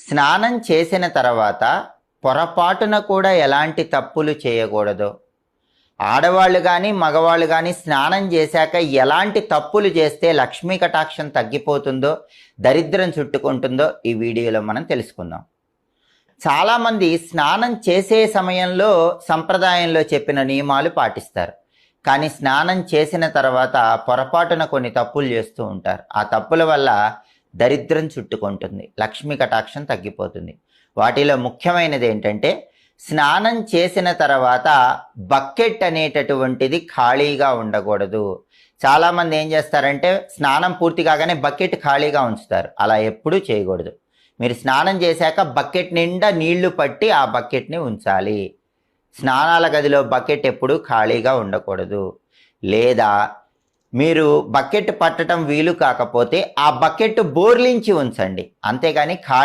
స్నానం చేసిన తర్వాత పొరపాటున కూడా ఎలాంటి తప్పులు చేయకూడదో, ఆడవాళ్ళు కానీ మగవాళ్ళు కానీ స్నానం చేశాక ఎలాంటి తప్పులు చేస్తే లక్ష్మీ కటాక్షం తగ్గిపోతుందో, దరిద్రం చుట్టుకుంటుందో ఈ వీడియోలో మనం తెలుసుకుందాం. చాలామంది స్నానం చేసే సమయంలో సంప్రదాయంలో చెప్పిన నియమాలు పాటిస్తారు, కానీ స్నానం చేసిన తర్వాత పొరపాటున కొన్ని తప్పులు చేస్తూ ఉంటారు. ఆ తప్పుల వల్ల దరిద్రం చుట్టుకుంటుంది, లక్ష్మీ కటాక్షం తగ్గిపోతుంది. వాటిలో ముఖ్యమైనది ఏంటంటే, స్నానం చేసిన తర్వాత బకెట్ అనేటటువంటిది ఖాళీగా ఉండకూడదు. చాలామంది ఏం చేస్తారంటే స్నానం పూర్తి కాగానే బకెట్ ఖాళీగా ఉంచుతారు. అలా ఎప్పుడూ చేయకూడదు. మీరు స్నానం చేశాక బకెట్ నిండా నీళ్లు పట్టి ఆ బకెట్ని ఉంచాలి. స్నానాల గదిలో బకెట్ ఎప్పుడూ ఖాళీగా ఉండకూడదు. లేదా మీరు బకెట్ పట్టడం వీలు కాకపోతే ఆ బకెట్ బోర్లించి ఉంచండి, అంతేగాని ఖాళీ